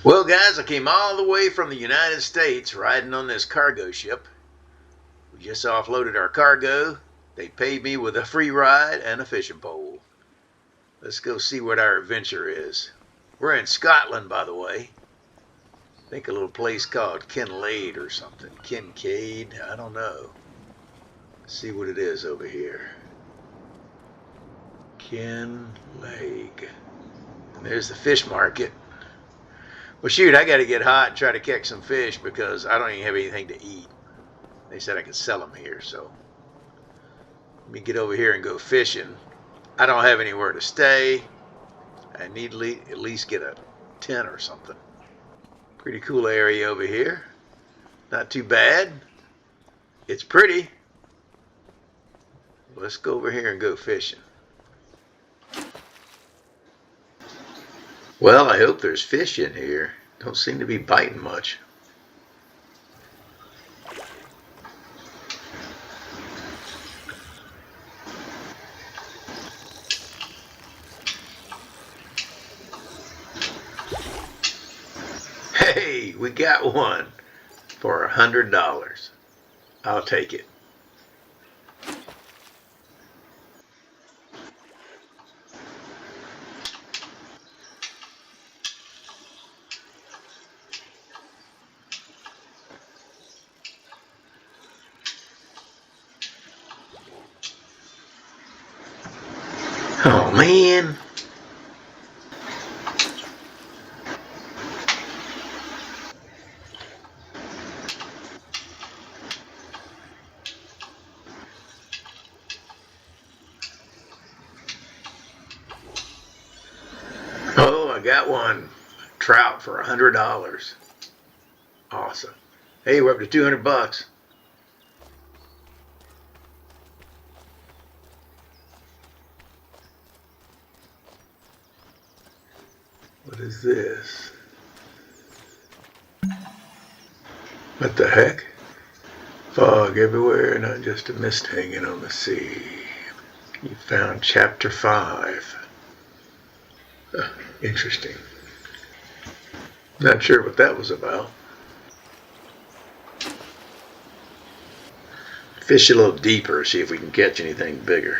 Well, guys, I came all the way from the United States riding on this cargo ship. We just offloaded our cargo. They paid me with a free ride and a fishing pole. Let's go see what our adventure is. We're in Scotland, by the way. I think a little place called Kinlaig or something. Kincaid, I don't know. Let's see what it is over here. Kinlaig. And there's the fish market. Well, shoot, I got to get hot and try to catch some fish because I don't even have anything to eat. They said I could sell them here, so let me get over here and go fishing. I don't have anywhere to stay. I need at least get a tent or something. Pretty cool area over here. Not too bad. It's pretty. Let's go over here and go fishing. Well, I hope there's fish in here. Don't seem to be biting much. Hey, we got one for $100. I'll take it. Oh man. Oh, I got one. Trout for $100. Awesome. Hey, we're up to 200 bucks. What is this? What the heck? Fog everywhere, not just a mist hanging on the sea. You found chapter 5. Interesting. Not sure what that was about. Fish a little deeper, see if we can catch anything bigger.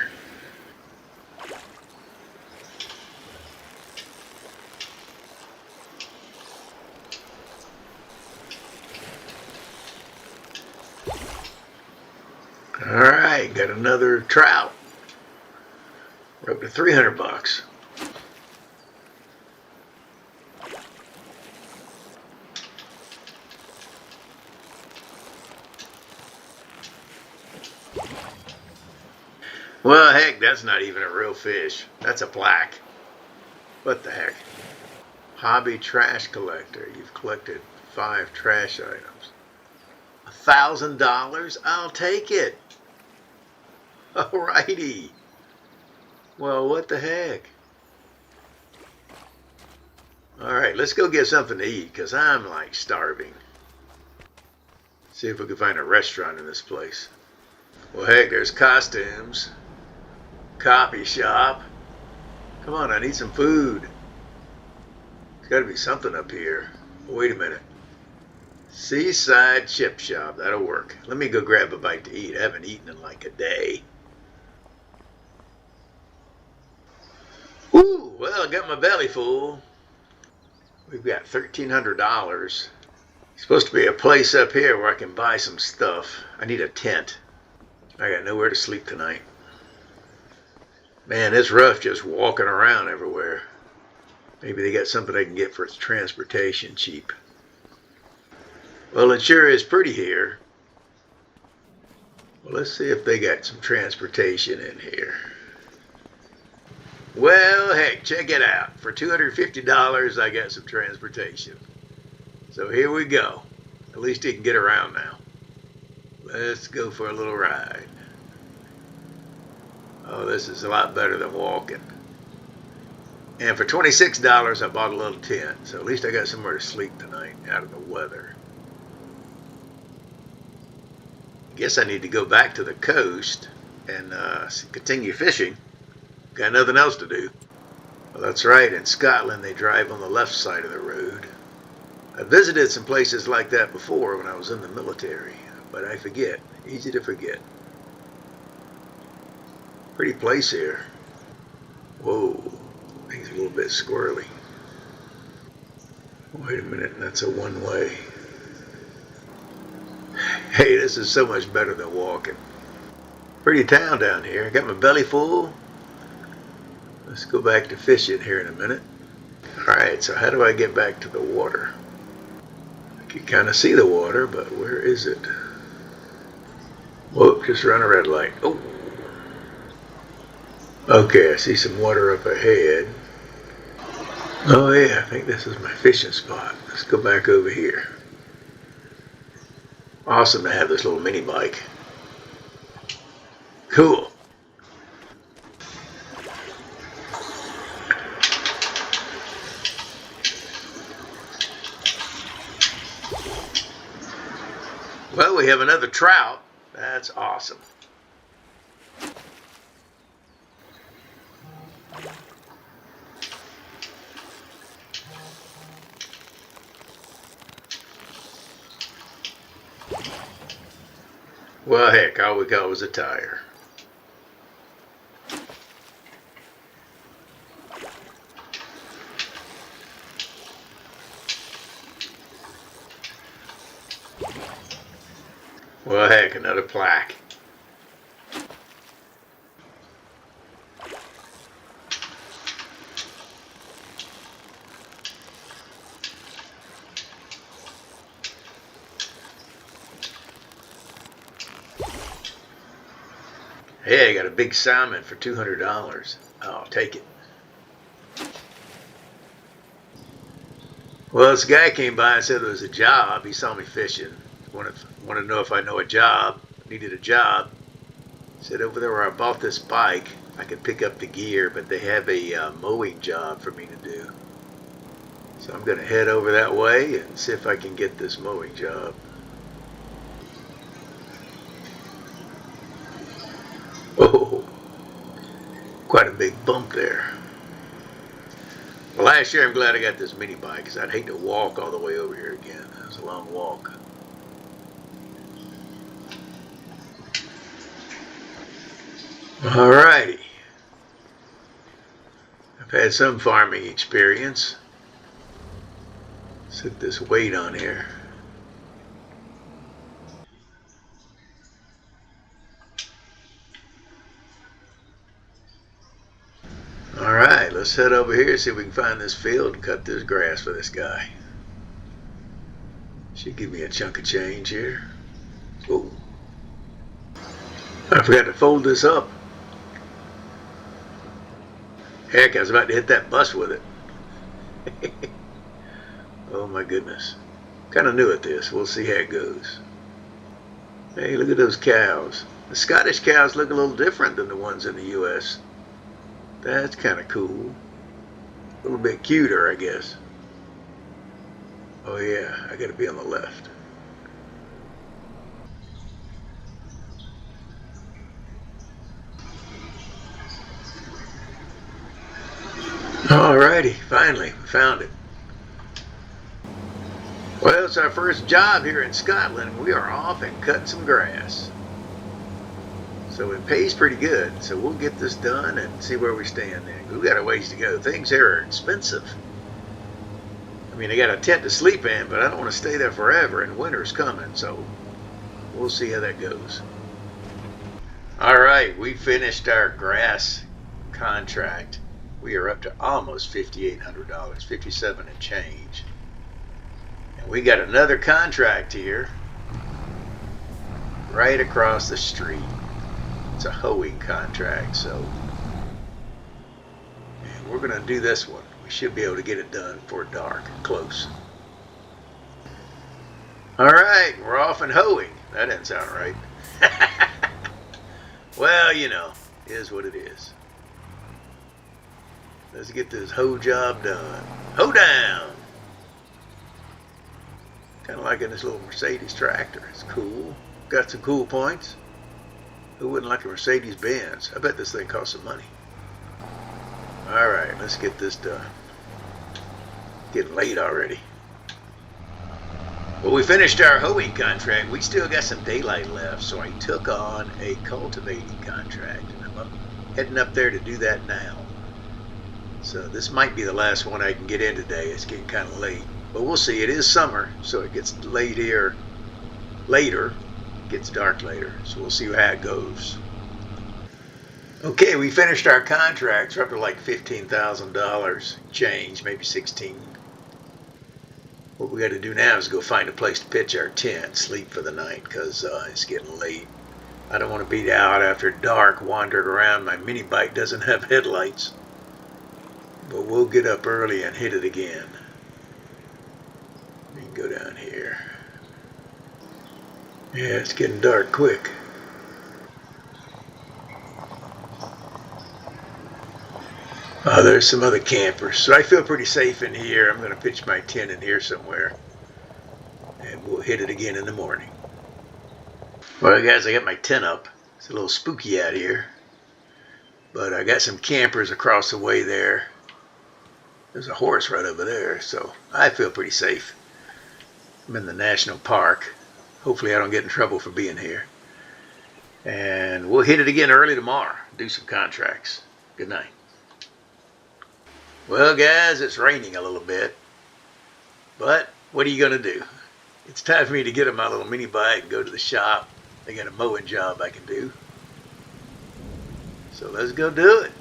Alright, got another trout. We're up to 300 bucks. Well, heck, that's not even a real fish. That's a black. What the heck? Hobby trash collector. You've collected 5 trash items. $1,000? I'll take it. Alrighty. Well, what the heck? Alright, let's go get something to eat because I'm like starving. See if we can find a restaurant in this place. Well, heck, there's costumes. Coffee shop. Come on, I need some food. There's got to be something up here. Wait a minute. Seaside chip shop. That'll work. Let me go grab a bite to eat. I haven't eaten in like a day. Ooh, well, I got my belly full. We've got $1,300. Supposed to be a place up here where I can buy some stuff. I need a tent. I got nowhere to sleep tonight. Man, it's rough just walking around everywhere. Maybe they got something I can get for transportation cheap. Well, it sure is pretty here. Well, let's see if they got some transportation in here. Well, heck, check it out. For $250, I got some transportation. So here we go. At least you can get around now. Let's go for a little ride. Oh, this is a lot better than walking. And for $26, I bought a little tent. So at least I got somewhere to sleep tonight out of the weather. Guess I need to go back to the coast and continue fishing. Got nothing else to do. Well, that's right. In Scotland, they drive on the left side of the road. I visited some places like that before when I was in the military, but I forget. Easy to forget. Pretty place here. Whoa, things a little bit squirrely. Wait a minute, that's a one-way. Hey, this is so much better than walking. Pretty town down here. I got my belly full. Let's go back to fishing here in a minute. Alright, so how do I get back to the water? I can kind of see the water, but where is it? Whoop, just run a red light. Oh! Okay, I see some water up ahead. Oh yeah, I think this is my fishing spot. Let's go back over here. Awesome to have this little mini bike. Cool. Well, we have another trout. That's awesome. Well, heck, all we got was a tire. Well, heck, another plaque. Hey, I got a big salmon for $200. I'll take it. Well, this guy came by and said there was a job. He saw me fishing. Wanted to know if I know a job. Needed a job. Said over there where I bought this bike, I could pick up the gear, but they have a mowing job for me to do. So I'm going to head over that way and see if I can get this mowing job. Oh, quite a big bump there. Well, last year I'm glad I got this mini bike because I'd hate to walk all the way over here again. It was a long walk. Alrighty. I've had some farming experience. Set this weight on here. Alright, let's head over here and see if we can find this field and cut this grass for this guy. Should give me a chunk of change here. Oh, I forgot to fold this up. Heck, I was about to hit that bus with it. Oh my goodness. Kind of new at this. We'll see how it goes. Hey, look at those cows. The Scottish cows look a little different than the ones in the U.S. That's kind of cool. A little bit cuter, I guess. Oh yeah, I gotta be on the left. Alrighty, finally, we found it. Well, it's our first job here in Scotland. We are off and cutting some grass. So it pays pretty good. So we'll get this done and see where we stand then. We've got a ways to go. Things here are expensive. I mean, I got a tent to sleep in, but I don't want to stay there forever, and winter's coming. So we'll see how that goes. Alright, we finished our grass contract. We are up to almost $5,800, 57 and change. And we got another contract here right across the street. It's a hoeing contract, so we're going to do this one. We should be able to get it done before dark, close. Alright, we're off and hoeing. That didn't sound right. Well, you know, it is what it is. Let's get this hoe job done. Hoe down! Kind of like in this little Mercedes tractor. It's cool. Got some cool points. Who wouldn't like a Mercedes Benz? I bet this thing costs some money. Alright, let's get this done. Getting late already. Well, we finished our hoeing contract. We still got some daylight left, so I took on a cultivating contract, and heading up there to do that now. So this might be the last one I can get in today. It's getting kind of late, but we'll see. It is summer, so it gets late here later. It gets dark later, so we'll see how it goes. Okay, we finished our contracts. We're up to like $15,000 change, maybe 16. What we got to do now is go find a place to pitch our tent, sleep for the night, because it's getting late. I don't want to be out after dark wandering around. My mini bike doesn't have headlights. But we'll get up early and hit it again. We can go down here. Yeah, it's getting dark quick. There's some other campers. So I feel pretty safe in here. I'm going to pitch my tent in here somewhere. And we'll hit it again in the morning. Well, guys, I got my tent up. It's a little spooky out here. But I got some campers across the way there. There's a horse right over there, so I feel pretty safe. I'm in the national park. Hopefully I don't get in trouble for being here. And we'll hit it again early tomorrow. Do some contracts. Good night. Well, guys, it's raining a little bit. But what are you going to do? It's time for me to get on my little mini bike and go to the shop. I got a mowing job I can do. So let's go do it.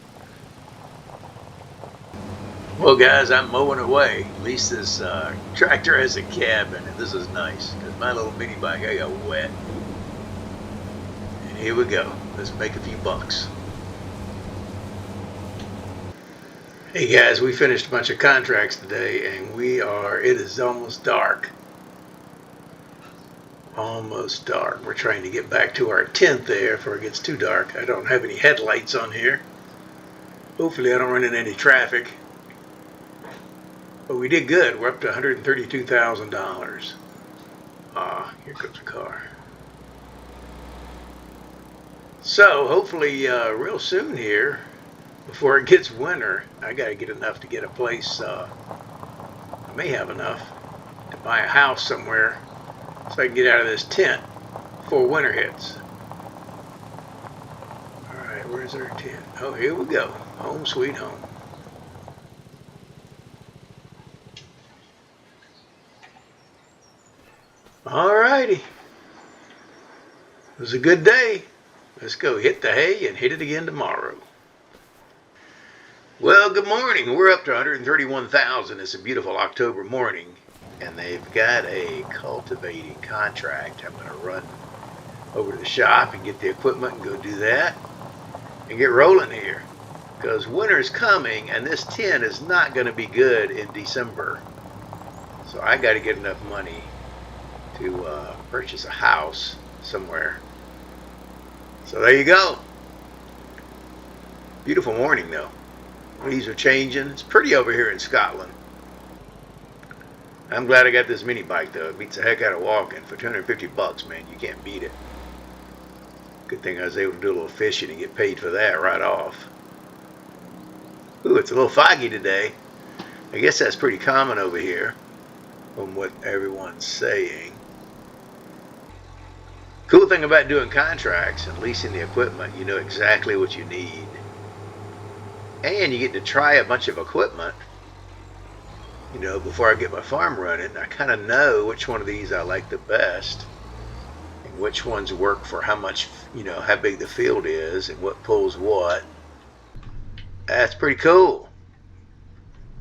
Well, guys, I'm mowing away. At least this tractor has a cabin, and this is nice, because my little mini bike, I got wet. And here we go. Let's make a few bucks. Hey, guys, we finished a bunch of contracts today, and it is almost dark. Almost dark. We're trying to get back to our tent there before it gets too dark. I don't have any headlights on here. Hopefully I don't run into any traffic. But we did good. We're up to $132,000. Here comes a car. So hopefully real soon here, before it gets winter, I got to get enough to get a place. I may have enough to buy a house somewhere so I can get out of this tent before winter hits. All right, where's our tent? Oh, here we go. Home sweet home. Alrighty. It was a good day. Let's go hit the hay and hit it again tomorrow. Well, good morning. We're up to 131,000. It's a beautiful October morning, and they've got a cultivating contract. I'm going to run over to the shop and get the equipment and go do that and get rolling here, because winter's coming and this tent is not going to be good in December. So I got to get enough money to purchase a house somewhere. So there you go. Beautiful morning though. Leaves are changing. It's pretty over here in Scotland. I'm glad I got this mini bike though. It beats the heck out of walking. For 250 bucks, man, you can't beat it. Good thing I was able to do a little fishing and get paid for that right off. Ooh, it's a little foggy today. I guess that's pretty common over here from what everyone's saying. Cool thing about doing contracts and leasing the equipment, you know exactly what you need. And you get to try a bunch of equipment, you know, before I get my farm running. I kind of know which one of these I like the best and which ones work for how much, you know, how big the field is and what pulls what. That's pretty cool.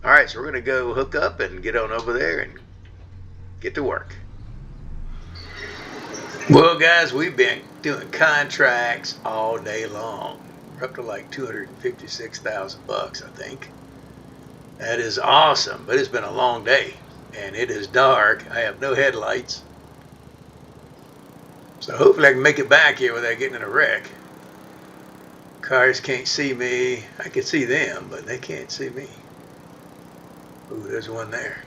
All right, so we're going to go hook up and get on over there and get to work. Well, guys, we've been doing contracts all day long. We're up to like 256,000 bucks, I think. That is awesome, but it's been a long day, and it is dark. I have no headlights, so hopefully I can make it back here without getting in a wreck. Cars can't see me. I can see them, but they can't see me. Ooh, there's one there.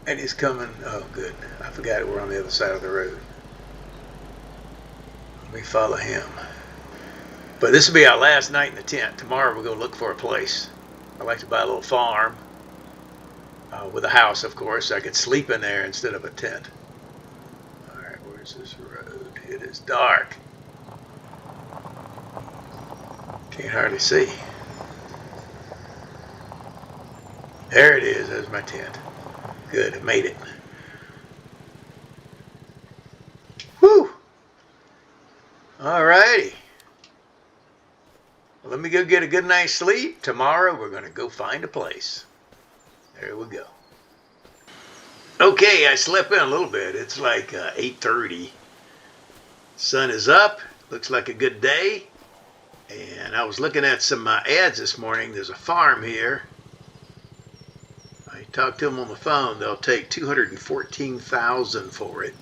And he's coming. Oh, good. I forgot we're on the other side of the road. Let me follow him. But this will be our last night in the tent. Tomorrow we'll go look for a place. I'd like to buy a little farm. with a house, of course. I could sleep in there instead of a tent. All right, where's this road? It is dark. Can't hardly see. There it is. There's my tent. Good, I made it. Whew. All righty. Well, let me go get a good night's sleep. Tomorrow we're going to go find a place. There we go. Okay, I slept in a little bit. It's like 8:30. Sun is up. Looks like a good day. And I was looking at some ads this morning. There's a farm here. I talked to them on the phone. They'll take $214,000 for it.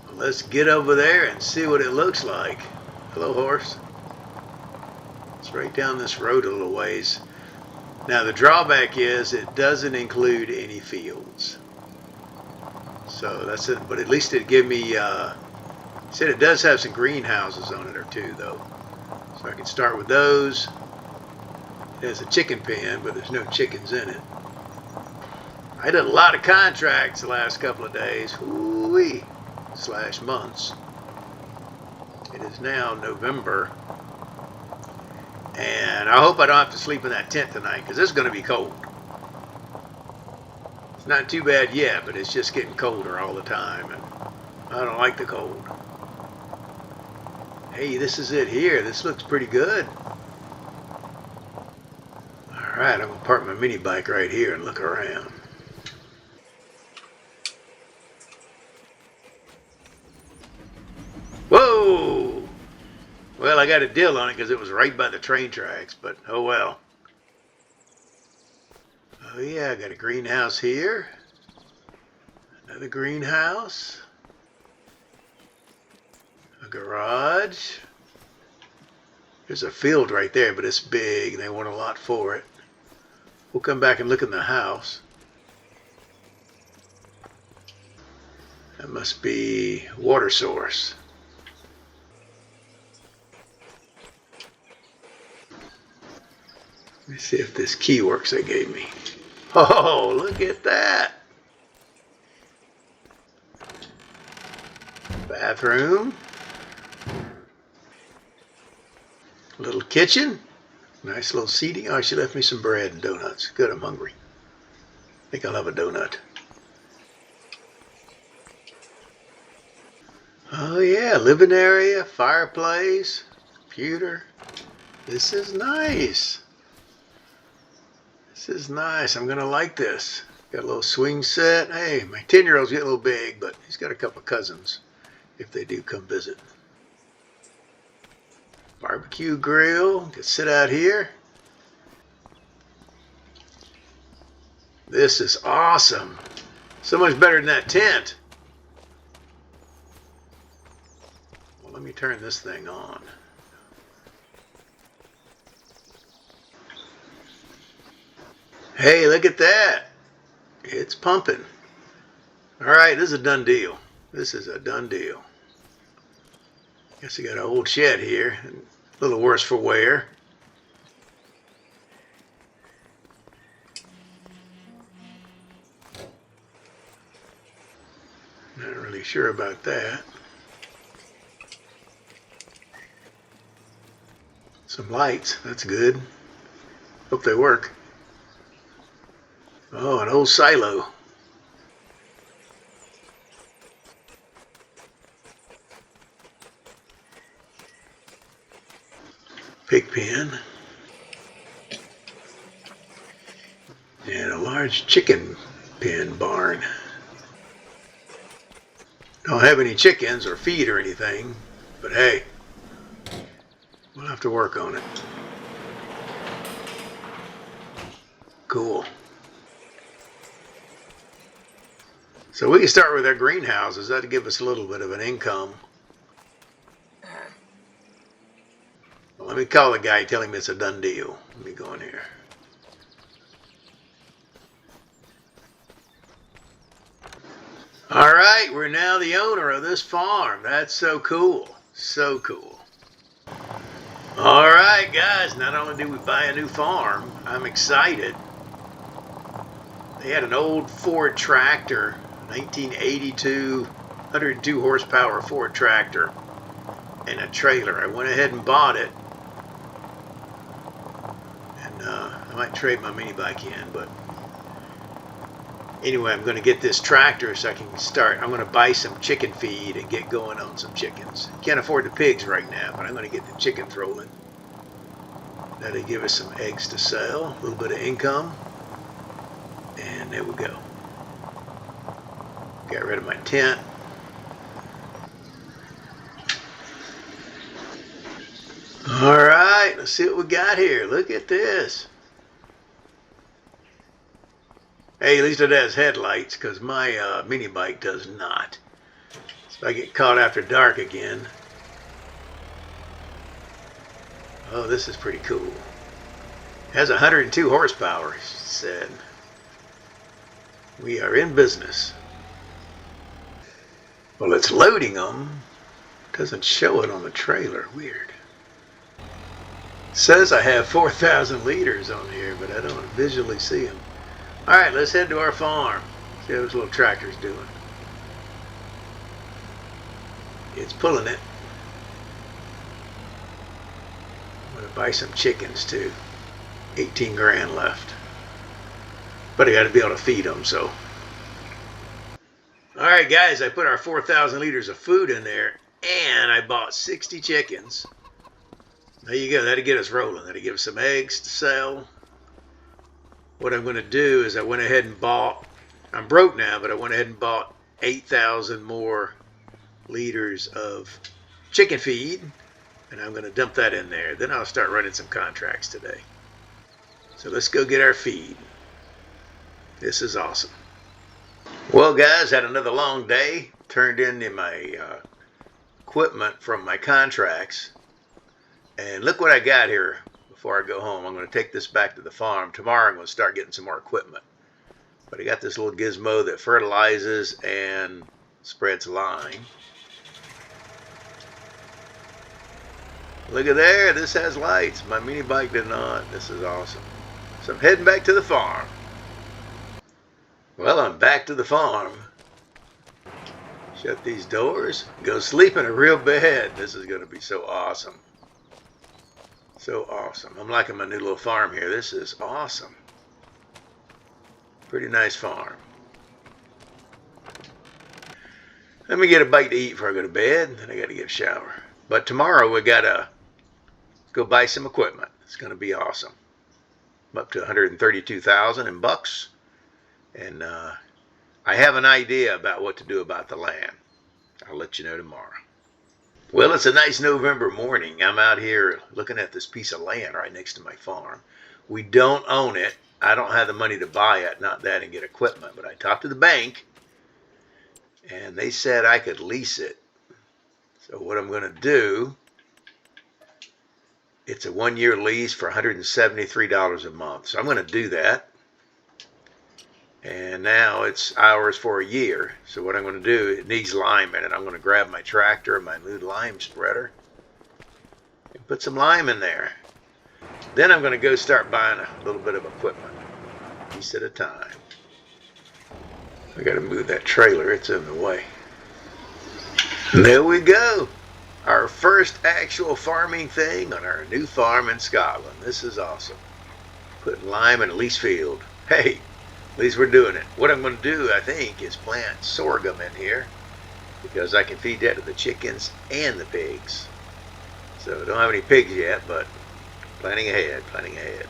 Well, let's get over there and see what it looks like. Hello, horse. It's right down this road a little ways. Now the drawback is it doesn't include any fields. So that's it. But at least it gave me, said it does have some greenhouses on it or two though. So I can start with those. It has a chicken pen, but there's no chickens in it. I did a lot of contracts the last couple of days. Woo-wee. / months. It is now November. And I hope I don't have to sleep in that tent tonight because it's going to be cold. It's not too bad yet, but it's just getting colder all the time. And I don't like the cold. Hey, this is it here. This looks pretty good. All right, I'm going to park my mini bike right here and look around. Whoa! Well, I got a deal on it because it was right by the train tracks, but oh well. Oh yeah, I got a greenhouse here. Another greenhouse. A garage. There's a field right there, but it's big. They want a lot for it. We'll come back and look in the house. That must be water source. Let me see if this key works they gave me. Oh, look at that. Bathroom. Little kitchen. Nice little seating. Oh, she left me some bread and donuts. Good, I'm hungry. I think I'll have a donut. Oh yeah, living area, fireplace, computer. This is nice. This is nice. I'm going to like this. Got a little swing set. Hey, my 10-year-old's getting a little big, but he's got a couple cousins if they do come visit. Barbecue grill. Can sit out here. This is awesome. So much better than that tent. Well, let me turn this thing on. Hey, look at that. It's pumping. All right, this is a done deal. This is a done deal. Guess I got an old shed here. A little worse for wear. Not really sure about that. Some lights. That's good. Hope they work. Oh, an old silo. Pig pen. And a large chicken pen barn. Don't have any chickens or feed or anything, but hey, we'll have to work on it. Cool. So we can start with our greenhouses. That'll give us a little bit of an income. Well, let me call the guy, tell him it's a done deal. Let me go in here. All right, we're now the owner of this farm. That's so cool. So cool. All right, guys, not only do we buy a new farm, I'm excited. They had an old Ford tractor, 1982, 102 horsepower Ford tractor, and a trailer. I went ahead and bought it. And I might trade my mini bike in, but anyway, I'm going to get this tractor so I can start. I'm going to buy some chicken feed and get going on some chickens. Can't afford the pigs right now, but I'm going to get the chickens rolling. That'll give us some eggs to sell, a little bit of income. And there we go. Got rid of my tent. All right, let's see what we got here. Look at this. Hey, at least it has headlights, because my mini bike does not. So I get caught after dark again. Oh, this is pretty cool. It has 102 horsepower, she said. We are in business. Well, it's loading them. Doesn't show it on the trailer. Weird. It says I have 4,000 liters on here, but I don't visually see them. All right, let's head to our farm. See how this little tractor's doing. It's pulling it. I'm gonna buy some chickens too. 18 grand left. But I gotta be able to feed them, so. All right, guys, I put our 4,000 liters of food in there, and I bought 60 chickens. There you go. That'll get us rolling. That'll give us some eggs to sell. What I'm going to do is I went ahead and bought, I'm broke now, but I went ahead and bought 8,000 more liters of chicken feed, and I'm going to dump that in there. Then I'll start running some contracts today. So let's go get our feed. This is awesome. Well, guys, had another long day. Turned in my equipment from my contracts. And look what I got here before I go home. I'm going to take this back to the farm. Tomorrow I'm going to start getting some more equipment. But I got this little gizmo that fertilizes and spreads lime. Look at there. This has lights. My mini bike did not. This is awesome. So I'm heading back to the farm. Well, I'm back to the farm. Shut these doors. Go sleep in a real bed. This is going to be so awesome. So awesome. I'm liking my new little farm here. This is awesome. Pretty nice farm. Let me get a bite to eat before I go to bed. Then I got to get a shower. But tomorrow we got to go buy some equipment. It's going to be awesome. I'm up to 132,000 in bucks. And I have an idea about what to do about the land. I'll let you know tomorrow. Well, it's a nice November morning. I'm out here looking at this piece of land right next to my farm. We don't own it. I don't have the money to buy it, not that, and get equipment. But I talked to the bank, and they said I could lease it. So what I'm going to do, it's a 1-year lease for $173 a month. So I'm going to do that. And now it's ours for a year. So what I'm going to do, it needs lime in it. I'm going to grab my tractor and my new lime spreader and put some lime in there. Then I'm going to go start buying a little bit of equipment, a piece at a time. I got to move that trailer. It's in the way. And there we go. Our first actual farming thing on our new farm in Scotland. This is awesome. Putting lime in a lease field. Hey. At least we're doing it. What I'm going to do, I think, is plant sorghum in here because I can feed that to the chickens and the pigs. So I don't have any pigs yet, but planning ahead, planning ahead.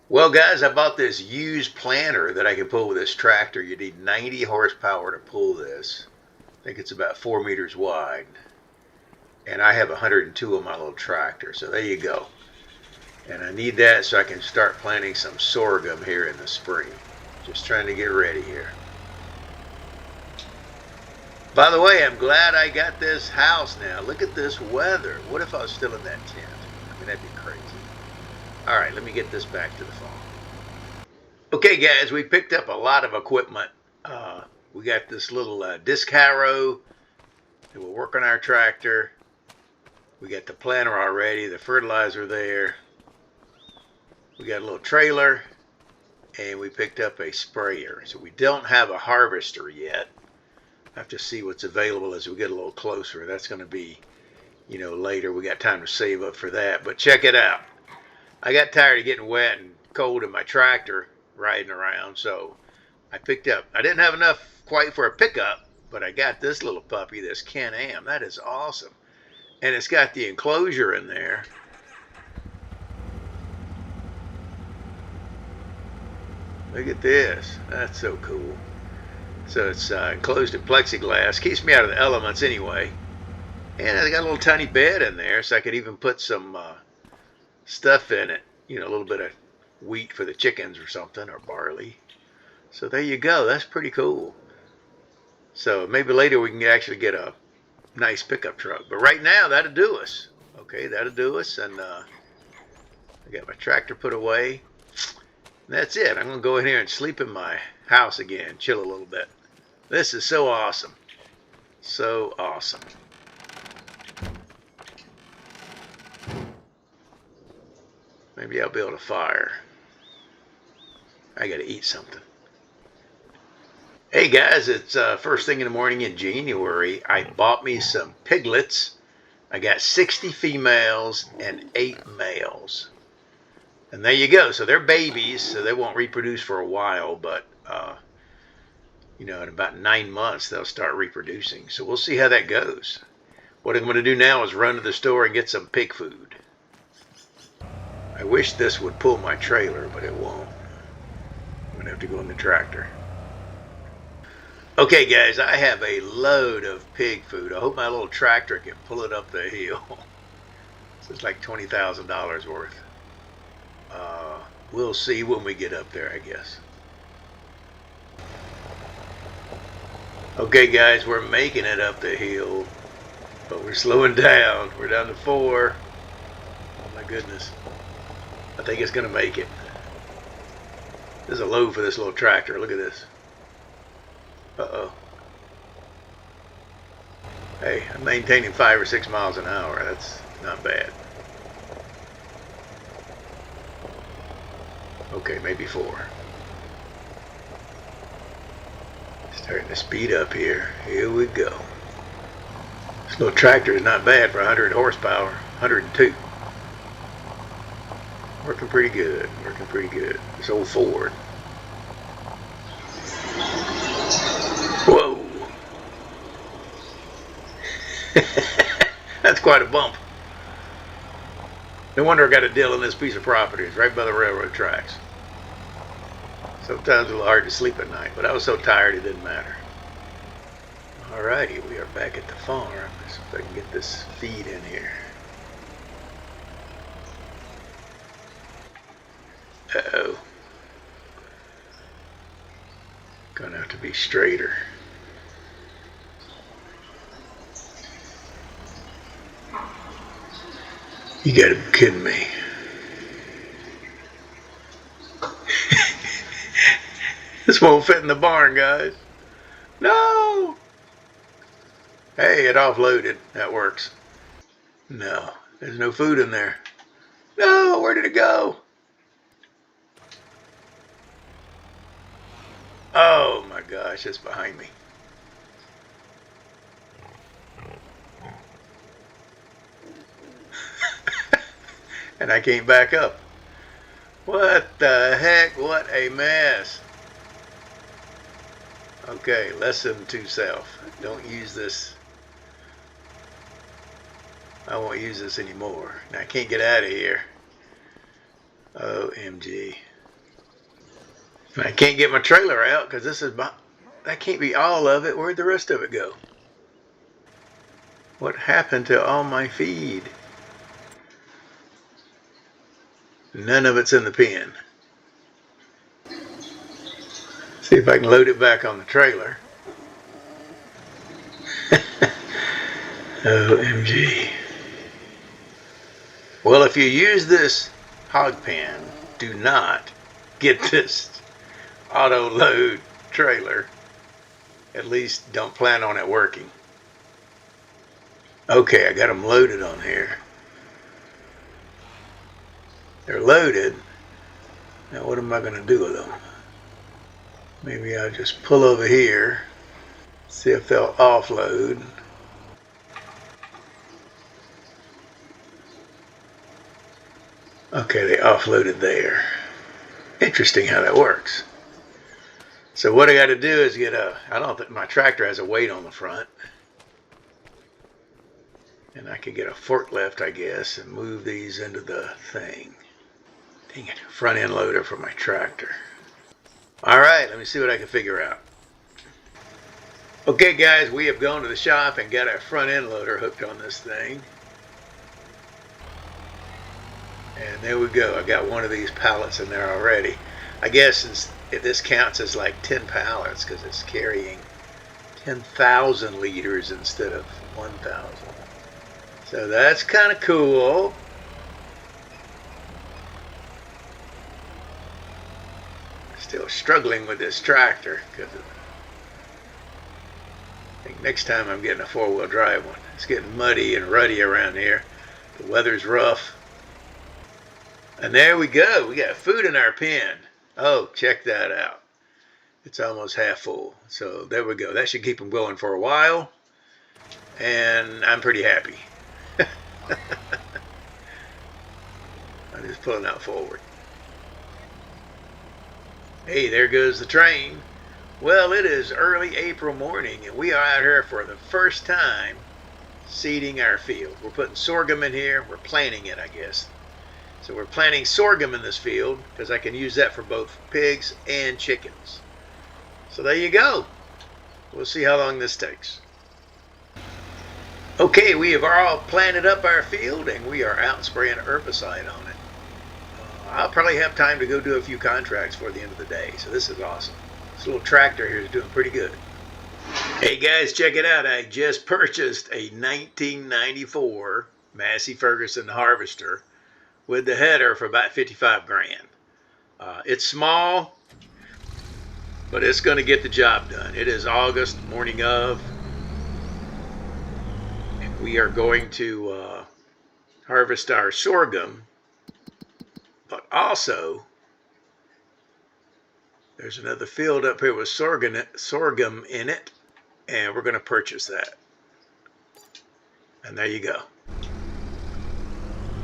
Well, guys, I bought this used planter that I can pull with this tractor. You need 90 horsepower to pull this. I think it's about 4 meters wide. And I have 102 on my little tractor, so there you go. And I need that so I can start planting some sorghum here in the spring. Just trying to get ready here. By the way, I'm glad I got this house now. Look at this weather. What if I was still in that tent? I mean, that'd be crazy. All right, let me get this back to the farm. Okay, guys, we picked up a lot of equipment. We got this little disc harrow that will work on our tractor. We got the planter already, the fertilizer there. We got a little trailer. and we picked up a sprayer. So we don't have a harvester yet. I have to see what's available as we get a little closer. That's going to be, later. We got time to save up for that. But check it out. I got tired of getting wet and cold in my tractor riding around, so I didn't have enough quite for a pickup, but I got this little puppy, this Can-Am. That is awesome. And it's got the enclosure in there. Look at this. That's so cool. So it's enclosed in plexiglass. Keeps me out of the elements anyway. And I got a little tiny bed in there, so I could even put some stuff in it. A little bit of wheat for the chickens or something, or barley. So there you go. That's pretty cool. So maybe later we can actually get a nice pickup truck. But right now, that'll do us. Okay, that'll do us. And I got my tractor put away. And that's it. I'm going to go in here and sleep in my house again. Chill a little bit. This is so awesome. So awesome. Maybe I'll build a fire. I got to eat something. Hey guys, it's first thing in the morning in January. I bought me some piglets. I got 60 females and 8 males. And there you go. So they're babies, so they won't reproduce for a while, but in about 9 months they'll start reproducing. So we'll see how that goes. What I'm going to do now is run to the store and get some pig food. I wish this would pull my trailer, but it won't. I'm going to have to go in the tractor. Okay guys, I have a load of pig food. I hope my little tractor can pull it up the hill. So it's like $20,000 worth. We'll see when we get up there, I guess. Okay guys, we're making it up the hill, but we're slowing down. We're down to 4. Oh my goodness. I think it's going to make it. There's a load for this little tractor. Look at this. Uh-oh. Hey, I'm maintaining 5 or 6 miles an hour. That's not bad. Okay, maybe 4. Starting to speed up here. Here we go. This little tractor is not bad for 100 horsepower. 102. Working pretty good. Working pretty good. This old Ford. Whoa. That's quite a bump. No wonder I got a deal on this piece of property. It's right by the railroad tracks. Sometimes it's a little hard to sleep at night, but I was so tired it didn't matter. Alrighty, we are back at the farm. Let's see if I can get this feed in here. Uh-oh. Gonna have to be straighter. You gotta be kidding me. This won't fit in the barn, guys. No! Hey, it offloaded. That works. No, there's no food in there. No, where did it go? Oh my gosh, it's behind me. And I can't back up. What the heck? What a mess. Okay, lesson to self. Don't use this. I won't use this anymore. Now I can't get out of here. OMG. I can't get my trailer out because this is that can't be all of it. Where'd the rest of it go? What happened to all my feed? None of it's in the pen. See if I can load it back on the trailer. OMG. Well, if you use this hog pen, do not get this auto load trailer. At least don't plan on it working. Okay, I got them loaded on here. They're loaded. Now what am I going to do with them? Maybe I'll just pull over here, see if they'll offload. Okay, they offloaded there. Interesting how that works. So what I got to do is get I don't think my tractor has a weight on the front. And I can get a forklift, I guess, and move these into the thing. Dang it, front end loader for my tractor. All right, let me see what I can figure out. Okay guys, we have gone to the shop and got our front end loader hooked on this thing. And there we go. I got one of these pallets in there already. I guess this counts as like 10 pallets because it's carrying 10,000 liters instead of 1,000. So that's kind of cool. Still struggling with this tractor because I think next time I'm getting a four-wheel drive one. It's getting muddy and ruddy around here. The weather's rough. And there we go. We got food in our pen. Oh, check that out. It's almost half full. So there we go. That should keep them going for a while. And I'm pretty happy. I'm just pulling out forward. Hey, there goes the train. Well, it is early April morning, and we are out here for the first time seeding our field. We're putting sorghum in here. We're planting it, I guess. So we're planting sorghum in this field because I can use that for both pigs and chickens. So there you go. We'll see how long this takes. Okay, we have all planted up our field, and we are out spraying herbicide on it. I'll probably have time to go do a few contracts for the end of the day, so this is awesome. This little tractor here is doing pretty good. Hey guys, check it out. I just purchased a 1994 Massey Ferguson harvester with the header for about 55 grand. It's small, but it's going to get the job done. It is August, morning of, and we are going to harvest our sorghum. But also, there's another field up here with sorghum in it, and we're going to purchase that. And there you go.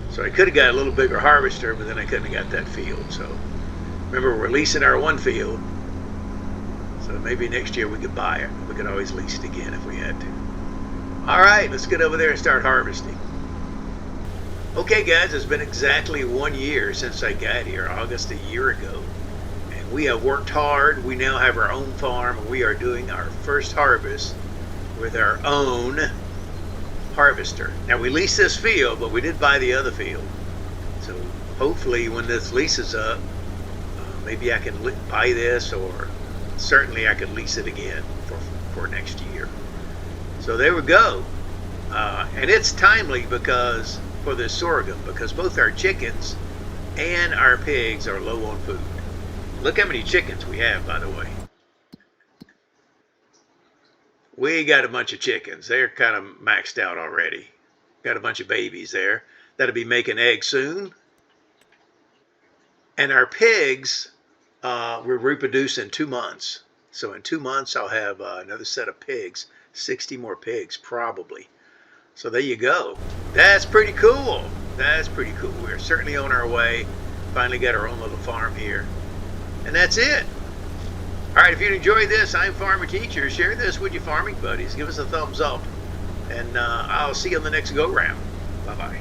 So I could have got a little bigger harvester, but then I couldn't have got that field. So remember, we're leasing our one field. So maybe next year we could buy it. We could always lease it again if we had to. All right, let's get over there and start harvesting. Okay guys, it's been exactly 1 year since I got here, August a year ago. And we have worked hard. We now have our own farm, and we are doing our first harvest with our own harvester. Now we leased this field, but we did buy the other field. So hopefully when this lease is up, maybe I can buy this, or certainly I could lease it again for next year. So there we go. And it's timely because for this sorghum, because both our chickens and our pigs are low on food. Look how many chickens we have, by the way. We got a bunch of chickens. They're kind of maxed out already. Got a bunch of babies there that'll be making eggs soon. And our pigs will reproduce in 2 months. So in 2 months, I'll have another set of pigs, 60 more pigs probably. So there you go. That's pretty cool. That's pretty cool. We're certainly on our way. Finally got our own little farm here. And that's it. All right, if you enjoyed this, I'm Farmer Teacher. Share this with your farming buddies. Give us a thumbs up. And I'll see you on the next go-round. Bye-bye.